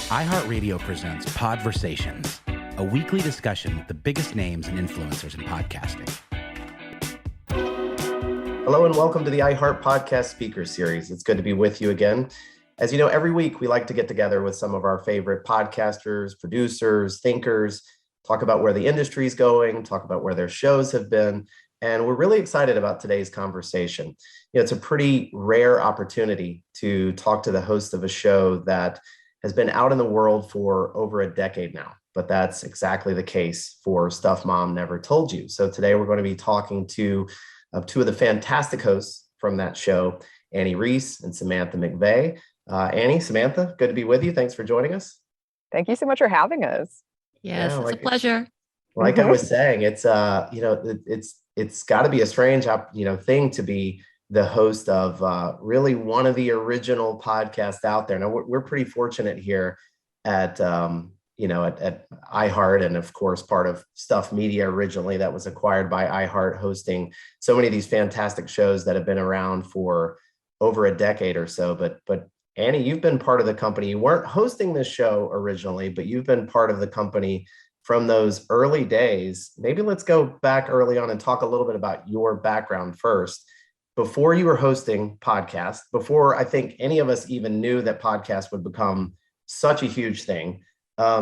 iHeartRadio presents Podversations, a weekly discussion with the biggest names and influencers in podcasting. Hello and welcome to the iHeartPodcast Speaker Series. It's good to be with you again. As you know, every week we like to get together with some of our favorite podcasters, producers, thinkers, talk about where the industry is going, talk about where their shows have been. And we're really excited about today's conversation. It's a pretty rare opportunity to talk to the host of a show that has been out in the world for over a decade now, but that's exactly the case for Stuff Mom Never Told You. So today we're going to be talking to two of the fantastic hosts from that show, Annie Reese and Samantha McVeigh. Annie, Samantha, good to be with you. Thanks for joining us. Thank you so much for having us. Yes, it's a pleasure. Like I was saying, it's it's got to be a strange thing to be the host of really one of the original podcasts out there. Now we're pretty fortunate here at at iHeart, and of course part of Stuff Media originally that was acquired by iHeart, hosting so many of these fantastic shows that have been around for over a decade or so. But Annie, you've been part of the company. You weren't hosting this show originally, but you've been part of the company from those early days. Maybe let's go back early on and talk a little bit about your background first. Before you were hosting podcasts, before I think any of us even knew that podcasts would become such a huge thing,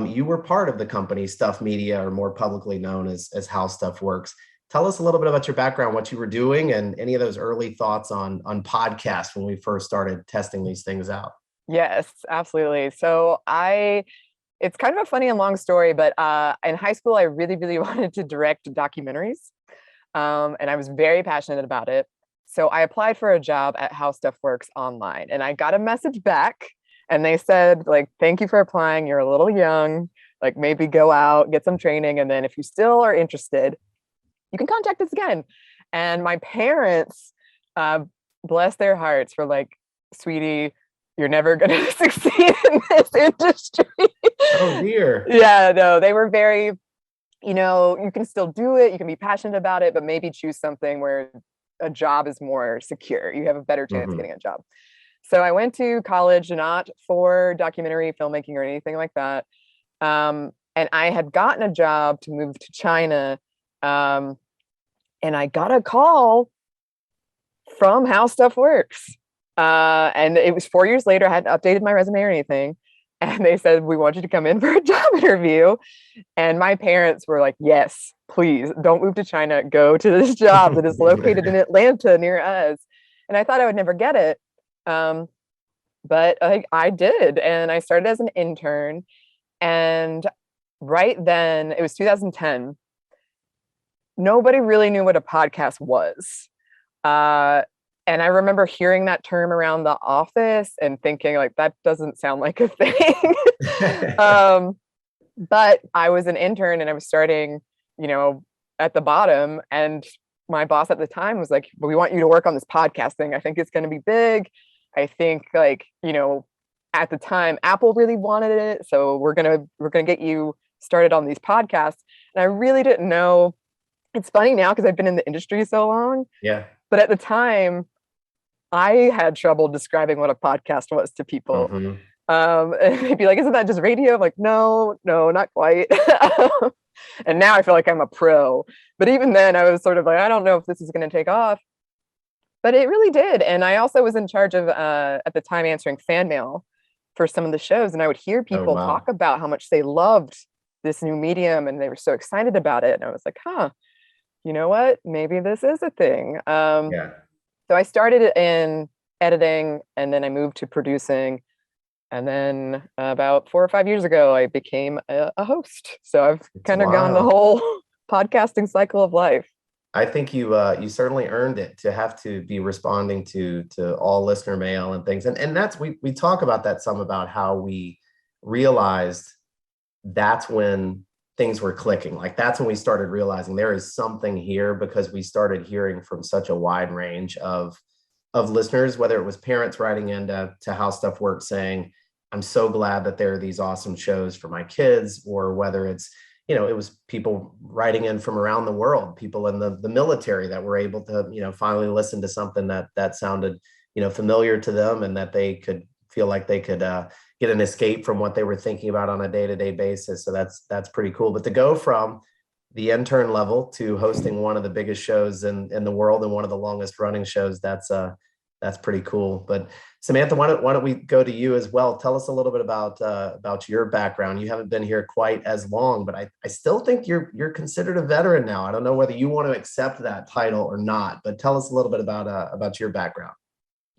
you were part of the company Stuff Media, or more publicly known as How Stuff Works. Tell us a little bit about your background, what you were doing, and any of those early thoughts on podcasts when we first started testing these things out. Yes, absolutely. So it's kind of a funny and long story, but in high school, I really, really wanted to direct documentaries. And I was very passionate about it. So I applied for a job at How Stuff Works online, and I got a message back, and they said, thank you for applying. You're a little young, maybe go out, get some training. And then if you still are interested, you can contact us again. And my parents, bless their hearts, were like, sweetie, you're never going to succeed in this industry. Oh dear. Yeah, no, they were very, you can still do it. You can be passionate about it, but maybe choose something where a job is more secure. You have a better chance of getting a job. So I went to college, not for documentary filmmaking or anything like that. And I had gotten a job to move to China. And I got a call from How Stuff Works. And it was 4 years later. I hadn't updated my resume or anything. And they said, we want you to come in for a job interview. And my parents were like, yes, please don't move to China. Go to this job that is located in Atlanta near us. And I thought I would never get it. But I did. And I started as an intern. And right then, it was 2010. Nobody really knew what a podcast was. And I remember hearing that term around the office and thinking that doesn't sound like a thing. But I was an intern and I was starting, at the bottom. And my boss at the time was like, well, we want you to work on this podcast thing. I think it's going to be big. I think at the time, Apple really wanted it. So we're going to get you started on these podcasts. And I really didn't know. It's funny now because I've been in the industry so long. Yeah. But at the time, I had trouble describing what a podcast was to people. Mm-hmm. And they'd be like, isn't that just radio? I'm like, no, not quite. And now I feel like I'm a pro. But even then I was sort of like, I don't know if this is going to take off. But it really did. And I also was in charge of, at the time, answering fan mail for some of the shows. And I would hear people talk about how much they loved this new medium and they were so excited about it. And I was like, you know what? Maybe this is a thing. So I started in editing and then I moved to producing. And then about 4 or 5 years ago, I became a host. So I've kind of gone the whole podcasting cycle of life. I think you certainly earned it to have to be responding to all listener mail and things. And that's, we talk about that some, about how we realized that's when things were clicking. That's when we started realizing there is something here, because we started hearing from such a wide range of listeners, whether it was parents writing into How Stuff Works saying, I'm so glad that there are these awesome shows for my kids, or whether it's, it was people writing in from around the world, people in the military that were able to, finally listen to something that sounded, familiar to them and that they could feel like they could get an escape from what they were thinking about on a day-to-day basis. So that's pretty cool. But to go from the intern level to hosting one of the biggest shows in the world and one of the longest running shows, that's pretty cool. But Samantha, why don't we go to you as well? Tell us a little bit about your background. You haven't been here quite as long, but I still think you're considered a veteran now. I don't know whether you want to accept that title or not, but tell us a little bit about your background.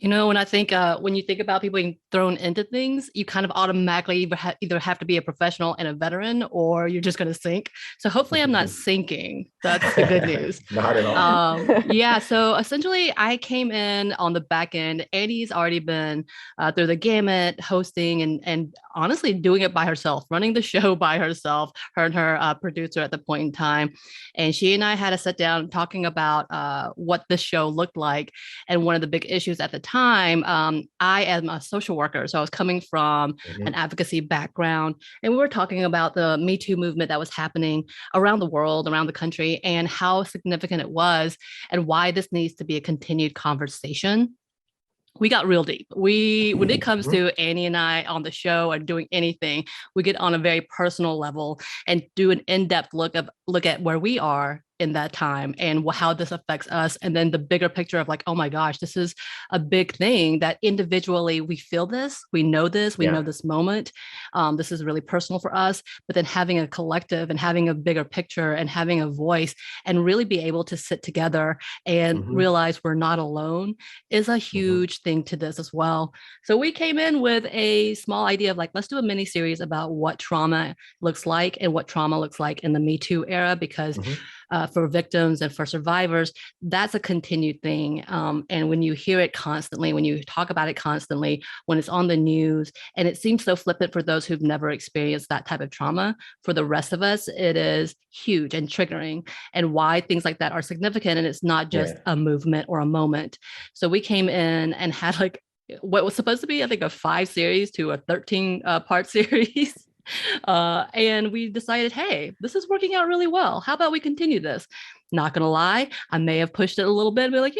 When I think, when you think about people being thrown into things, you kind of automatically either have to be a professional and a veteran, or you're just going to sink. So hopefully I'm not sinking. That's the good news. Not at all. Yeah. So essentially I came in on the back end. Annie's already been through the gamut, hosting and honestly doing it by herself, running the show by herself, her and her producer at the point in time. And she and I had a sit down talking about what the show looked like. And one of the big issues at the time, I am a social worker. So I was coming from an advocacy background, and we were talking about the Me Too movement that was happening around the world, around the country, and how significant it was and why this needs to be a continued conversation. We got real deep. When it comes to Annie and I on the show or doing anything, we get on a very personal level and do an in-depth look at where we are in that time and how this affects us. And then the bigger picture of like, oh my gosh, this is a big thing that individually we feel this, we know this moment. This is really personal for us, but then having a collective and having a bigger picture and having a voice and really be able to sit together and realize we're not alone is a huge thing to this as well. So we came in with a small idea of like, let's do a mini series about what trauma looks like and what trauma looks like in the Me Too era, because for victims and for survivors, that's a continued thing. And when you hear it constantly, when you talk about it constantly, when it's on the news, and it seems so flippant for those who've never experienced that type of trauma, for the rest of us, it is huge and triggering, and why things like that are significant. And it's not just a movement or a moment. So we came in and had like what was supposed to be, I think, a 5 series to a 13 part series. And we decided, hey, this is working out really well. How about we continue this? Not gonna lie, I may have pushed it a little bit and be like,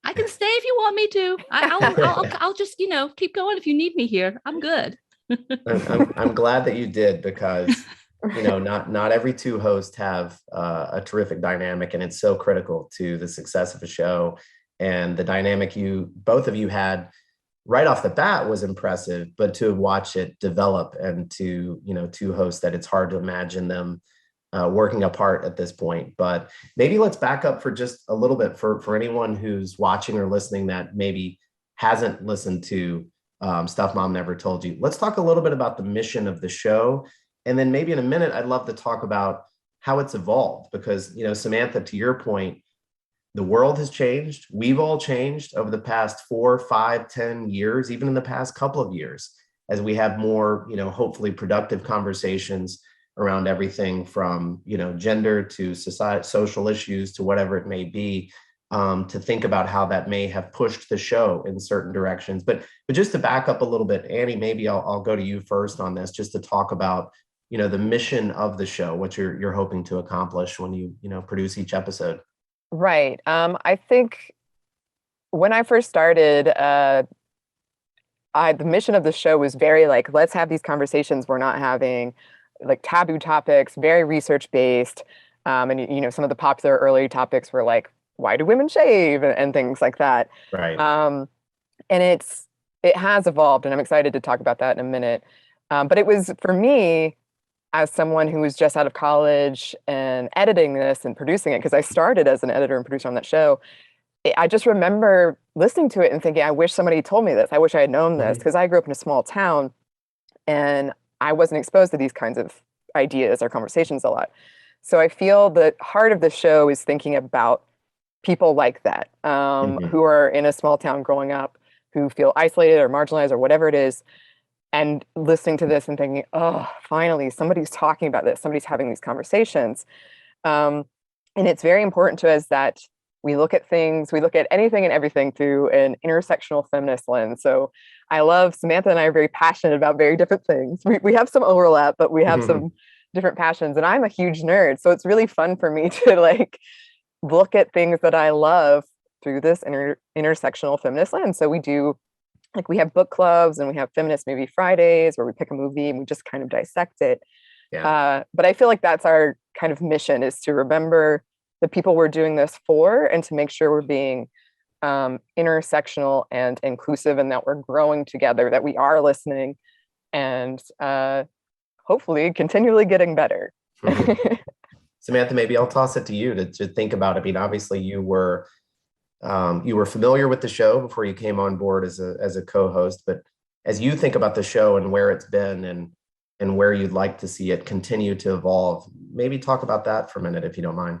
I can stay if you want me to. I'll just, keep going if you need me here. I'm good. I'm glad that you did, because not every 2 hosts have a terrific dynamic, and it's so critical to the success of a show. And the dynamic both of you had right off the bat was impressive, but to watch it develop and to, 2 hosts that it's hard to imagine them working apart at this point. But maybe let's back up for just a little bit for anyone who's watching or listening that maybe hasn't listened to Stuff Mom Never Told You. Let's talk a little bit about the mission of the show. And then maybe in a minute, I'd love to talk about how it's evolved, because, Samantha, to your point, the world has changed. We've all changed over the past 4, 5, 10 years, even in the past couple of years, as we have more, hopefully productive conversations around everything from, gender to society, social issues to whatever it may be, to think about how that may have pushed the show in certain directions. But just to back up a little bit, Annie, maybe I'll go to you first on this, just to talk about, the mission of the show, what you're hoping to accomplish when you produce each episode. Right. I think when I first started, the mission of the show was very like, let's have these conversations we're not having, like taboo topics, very research-based. And, some of the popular early topics were like, why do women shave and things like that. Right. And it has evolved, and I'm excited to talk about that in a minute. But it was, for me, as someone who was just out of college and editing this and producing it, because I started as an editor and producer on that show, I just remember listening to it and thinking, I wish somebody told me this. I wish I had known this, because I grew up in a small town and I wasn't exposed to these kinds of ideas or conversations a lot. So I feel the heart of the show is thinking about people like that, who are in a small town growing up, who feel isolated or marginalized or whatever it is, and listening to this and thinking, oh, finally, somebody's talking about this. Somebody's having these conversations. And it's very important to us that we look at anything and everything through an intersectional feminist lens. So I love, Samantha and I are very passionate about very different things. We have some overlap, but we have some different passions. And I'm a huge nerd. So it's really fun for me to like look at things that I love through this intersectional feminist lens. So we do like we have book clubs and we have feminist movie Fridays where we pick a movie and we just kind of dissect it. Yeah. But I feel like that's our kind of mission, is to remember the people we're doing this for and to make sure we're being intersectional and inclusive, and that we're growing together, that we are listening, and hopefully continually getting better. Samantha, maybe I'll toss it to you to think about it. I mean, obviously you were familiar with the show before you came on board as a co-host, but as you think about the show and where it's been and where you'd like to see it continue to evolve, maybe talk about that for a minute, if you don't mind.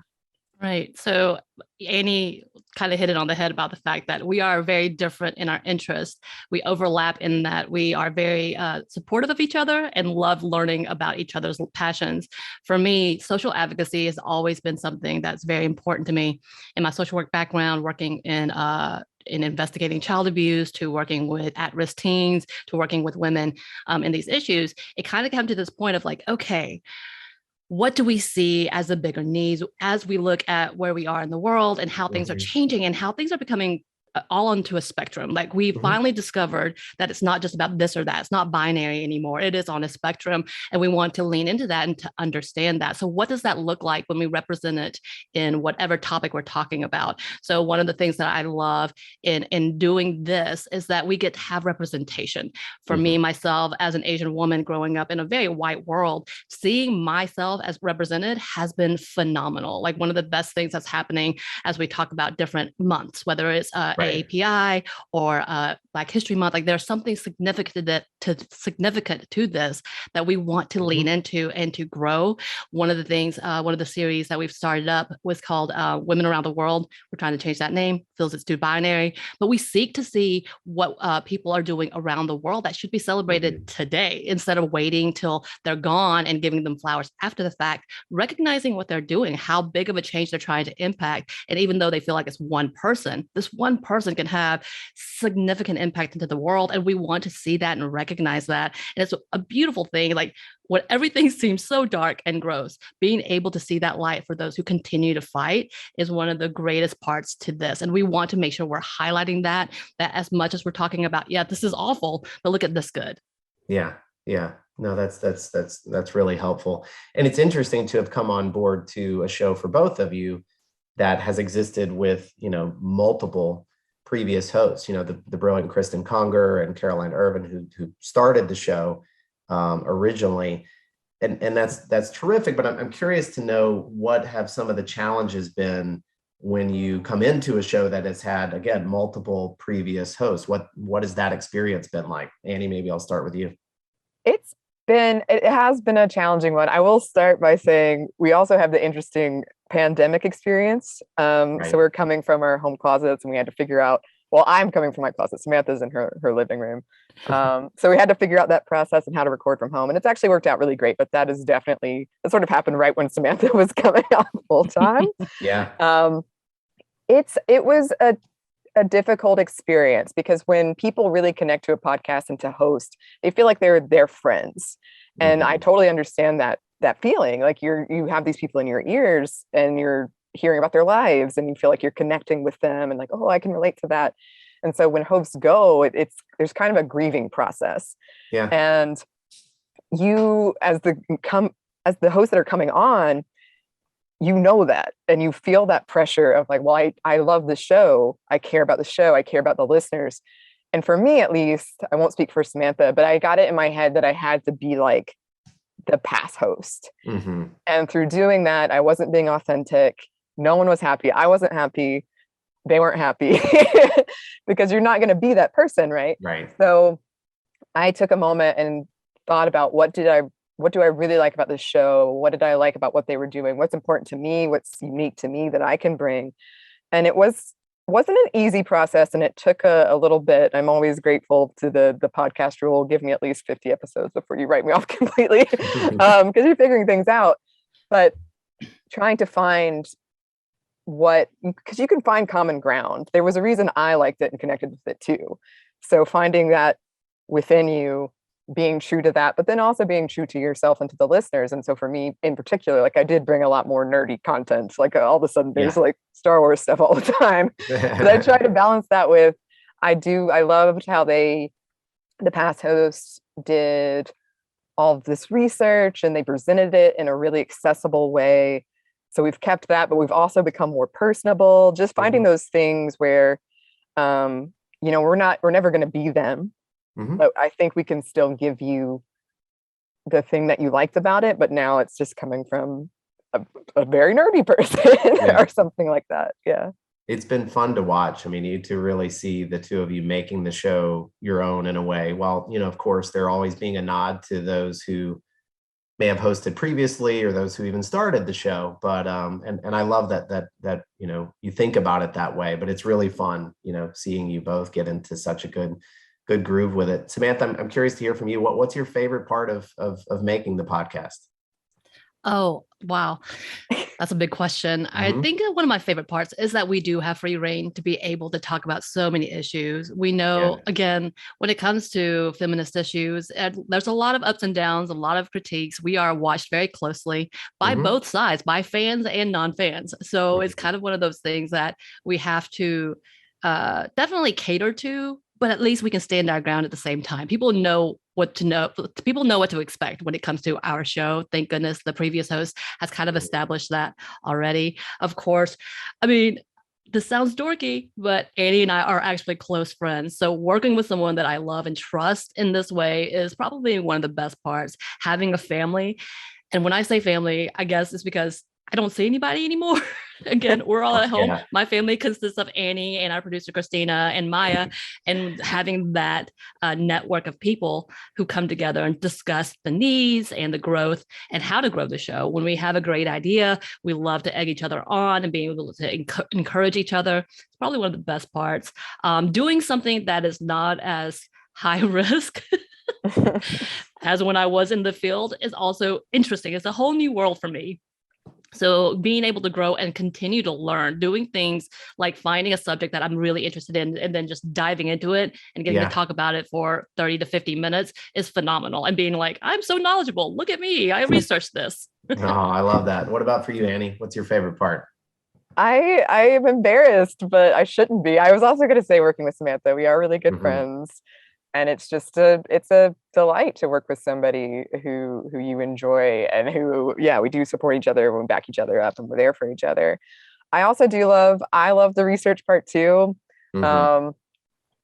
Right. So Annie kind of hit it on the head about the fact that we are very different in our interests. We overlap in that we are very supportive of each other and love learning about each other's passions. For me, social advocacy has always been something that's very important to me. In my social work background, working in investigating child abuse, to working with at-risk teens, to working with women in these issues, it kind of came to this point of like, okay, what do we see as the bigger needs as we look at where we are in the world and how things are changing and how things are becoming all onto a spectrum? Like we finally discovered that it's not just about this or that. It's not binary anymore. It is on a spectrum. And we want to lean into that and to understand that. So what does that look like when we represent it in whatever topic we're talking about? So one of the things that I love in doing this is that we get to have representation. For me, myself, as an Asian woman growing up in a very white world, seeing myself as represented has been phenomenal. Like one of the best things that's happening as we talk about different months, whether it's API or Black History Month, like there's something significant to this that we want to lean into and to grow. One of the things, one of the series that we've started up was called Women Around the World. We're trying to change that name, feels it's too binary, but we seek to see what people are doing around the world that should be celebrated today, instead of waiting till they're gone and giving them flowers after the fact, recognizing what they're doing, how big of a change they're trying to impact. And even though they feel like it's one person, this one person can have significant impact into the world. And we want to see that and recognize that. And it's a beautiful thing. Like when everything seems so dark and gross, being able to see that light for those who continue to fight is one of the greatest parts to this. And we want to make sure we're highlighting that as much as we're talking about, yeah, this is awful, but look at this good. Yeah. Yeah. No, that's really helpful. And it's interesting to have come on board to a show for both of you that has existed with, multiple previous hosts, the brilliant Kristen Conger and Caroline Irvin, who started the show originally. And that's terrific. But I'm curious to know, what have some of the challenges been when you come into a show that has had, again, multiple previous hosts? What has that experience been like? Annie, maybe I'll start with you. It has been a challenging one. I will start by saying we also have the interesting pandemic experience. So we're coming from our home closets and we had to figure out, well, I'm coming from my closet. Samantha's in her living room. So we had to figure out that process and how to record from home. And it's actually worked out really great, but that sort of happened right when Samantha was coming on full time. Yeah. It was a difficult experience, because when people really connect to a podcast and to host, they feel like they're their friends. And I totally understand that feeling. Like you have these people in your ears and you're hearing about their lives and you feel like you're connecting with them and like, oh, I can relate to that. And so when hosts go, there's kind of a grieving process. Yeah. And you, as the hosts that are coming on, that, and you feel that pressure of like, well, I love the show. I care about the show. I care about the listeners. And for me, at least, I won't speak for Samantha, but I got it in my head that I had to be like the past host. And through doing that, I wasn't being authentic. No one was happy. I wasn't happy. They weren't happy because you're not going to be that person. Right. So I took a moment and thought about what do I really like about this show? What did I like about what they were doing? What's important to me? What's unique to me that I can bring? And it wasn't an easy process, and it took a little bit. I'm always grateful to the podcast rule. Give me at least 50 episodes before you write me off completely, because you're figuring things out. But trying to find because you can find common ground. There was a reason I liked it and connected with it too. So finding that within you, being true to that, but then also being true to yourself and to the listeners. And so for me in particular, like I did bring a lot more nerdy content. Like all of a sudden there's like Star Wars stuff all the time. But I try to balance that with, I loved how the past hosts did all of this research and they presented it in a really accessible way. So we've kept that, but we've also become more personable, just finding those things where, we're never going to be them, but I think we can still give you the thing that you liked about it, but now it's just coming from a very nerdy person or something like that. Yeah. It's been fun to watch. I mean, you to really see the two of you making the show your own in a way. While, of course, there always being a nod to those who may have hosted previously or those who even started the show. But and I love that you think about it that way. But it's really fun, seeing you both get into such a good groove with it. Samantha, I'm curious to hear from you. What's your favorite part of making the podcast? Oh, wow. That's a big question. I think one of my favorite parts is that we do have free reign to be able to talk about so many issues. We know, again, when it comes to feminist issues, there's a lot of ups and downs, a lot of critiques. We are watched very closely by both sides, by fans and non-fans. So it's kind of one of those things that we have to definitely cater to, but at least we can stand our ground at the same time. People know what to expect when it comes to our show. Thank goodness the previous host has kind of established that already. Of course, I mean, this sounds dorky, but Annie and I are actually close friends. So working with someone that I love and trust in this way is probably one of the best parts. Having a family. And when I say family, I guess it's because I don't see anybody anymore. Again, we're all at home. My family consists of Annie and our producer, Christina and Maya, and having that network of people who come together and discuss the needs and the growth and how to grow the show. When we have a great idea, we love to egg each other on and being able to encourage each other. It's probably one of the best parts. Doing something that is not as high risk as when I was in the field is also interesting. It's a whole new world for me. So being able to grow and continue to learn, doing things like finding a subject that I'm really interested in and then just diving into it and getting to talk about it for 30 to 50 minutes is phenomenal. And being like, I'm so knowledgeable. Look at me. I researched this. Oh, I love that. What about for you, Annie? What's your favorite part? I am embarrassed, but I shouldn't be. I was also going to say working with Samantha. We are really good friends. And it's just it's a delight to work with somebody who you enjoy and who, we do support each other, we back each other up and we're there for each other. I also I love the research part too.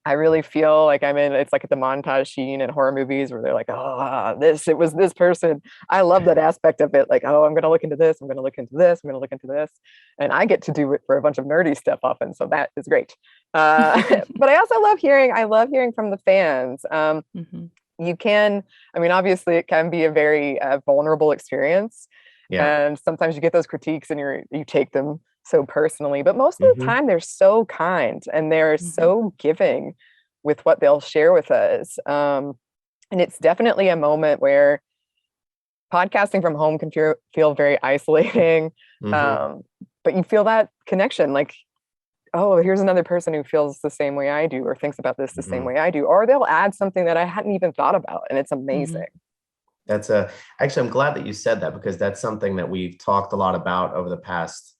I really feel like it's like at the montage scene in horror movies where they're like, it was this person. I love that aspect of it. Like, I'm going to look into this. I'm going to look into this. I'm going to look into this. And I get to do it for a bunch of nerdy stuff often. So that is great. But I also love hearing from the fans. You can, obviously it can be a very vulnerable experience. And sometimes you get those critiques and you take them so personally, but most of the time they're so kind and they're so giving with what they'll share with us. And it's definitely a moment where podcasting from home can feel very isolating. But you feel that connection, like, oh, here's another person who feels the same way I do, or thinks about this the same way I do, or they'll add something that I hadn't even thought about. And it's amazing. Actually, I'm glad that you said that, because that's something that we've talked a lot about over the past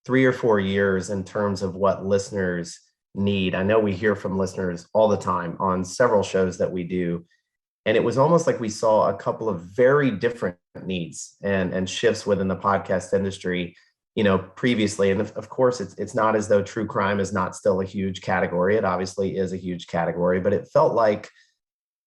3 or 4 years in terms of what listeners need. I know we hear from listeners all the time on several shows that we do. And it was almost like we saw a couple of very different needs and shifts within the podcast industry, previously. And of course, it's not as though true crime is not still a huge category. It obviously is a huge category, but it felt like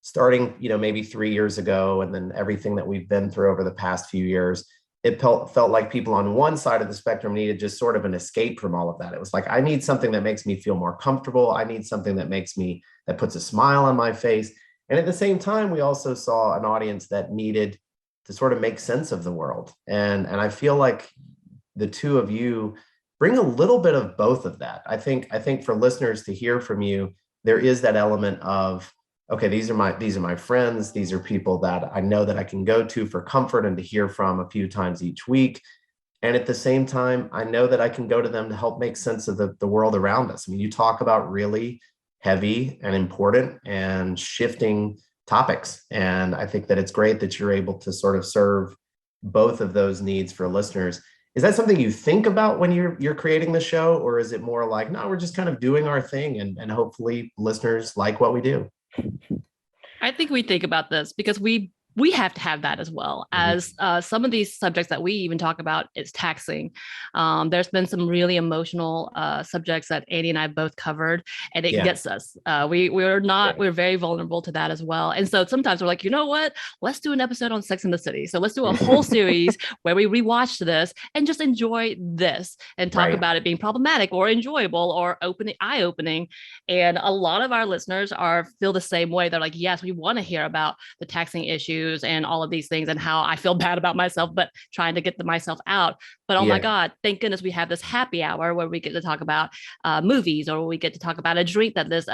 starting, maybe 3 years ago, and then everything that we've been through over the past few years, it felt like people on one side of the spectrum needed just sort of an escape from all of that. It was like, I need something that makes me feel more comfortable. I need something that puts a smile on my face. And at the same time, we also saw an audience that needed to sort of make sense of the world. And I feel like the two of you bring a little bit of both of that. I think for listeners to hear from you, there is that element of, okay, these are my friends. These are people that I know that I can go to for comfort and to hear from a few times each week. And at the same time, I know that I can go to them to help make sense of the world around us. I mean, you talk about really heavy and important and shifting topics. And I think that it's great that you're able to sort of serve both of those needs for listeners. Is that something you think about when you're creating the show, or is it more like, no, we're just kind of doing our thing and hopefully listeners like what we do? I think we think about this because we have to have that as well as some of these subjects that we even talk about is taxing. There's been some really emotional subjects that Andy and I both covered, and it gets us. We're very vulnerable to that as well. And so sometimes we're like, you know what? Let's do an episode on Sex and the City. So let's do a whole series where we rewatch this and just enjoy this and talk about it being problematic or enjoyable or eye-opening. And a lot of our listeners feel the same way. They're like, yes, we want to hear about the taxing issues and all of these things and how I feel bad about myself, but trying to get myself out. But oh my God, thank goodness we have this happy hour where we get to talk about movies, or we get to talk about a drink that this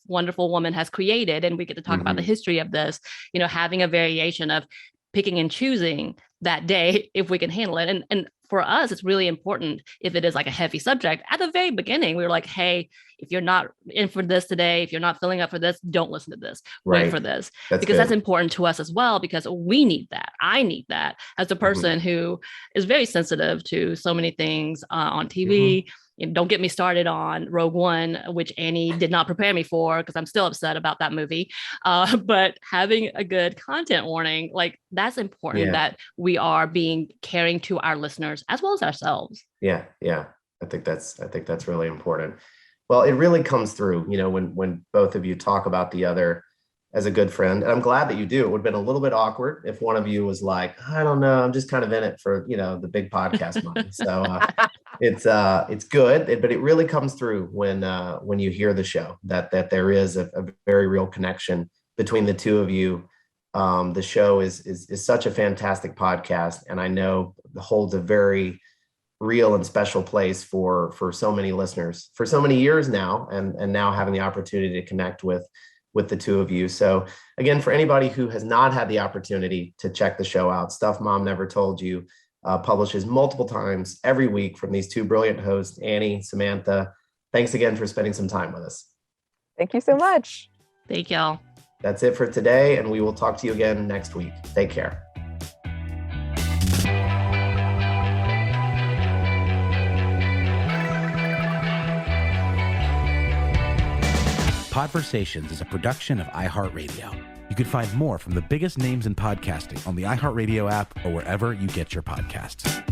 wonderful woman has created. And we get to talk about the history of this, having a variation of picking and choosing that day if we can handle it. And for us, it's really important if it is like a heavy subject. At the very beginning, we were like, hey, if you're not in for this today, if you're not filling up for this, don't listen to this. Wait for this. That's important to us as well, because we need that. I need that as a person who is very sensitive to so many things on TV. Don't get me started on Rogue One, which Annie did not prepare me for because I'm still upset about that movie. But having a good content warning, like that's important that we are being caring to our listeners as well as ourselves. Yeah. I think that's really important. Well, it really comes through, when both of you talk about the other as a good friend. And I'm glad that you do. It would have been a little bit awkward if one of you was like, I don't know, I'm just kind of in it for, the big podcast money. So it's good, but it really comes through when you hear the show that there is a very real connection between the two of you. The show is such a fantastic podcast, and I know holds a very real and special place for so many listeners for so many years now, and now having the opportunity to connect with the two of you. So again, for anybody who has not had the opportunity to check the show out, Stuff Mom Never Told You publishes multiple times every week from these two brilliant hosts, Annie, Samantha. Thanks again for spending some time with us. Thank you so much. Thank y'all. That's it for today, and we will talk to you again next week. Take care. Podversations is a production of iHeartRadio. You can find more from the biggest names in podcasting on the iHeartRadio app or wherever you get your podcasts.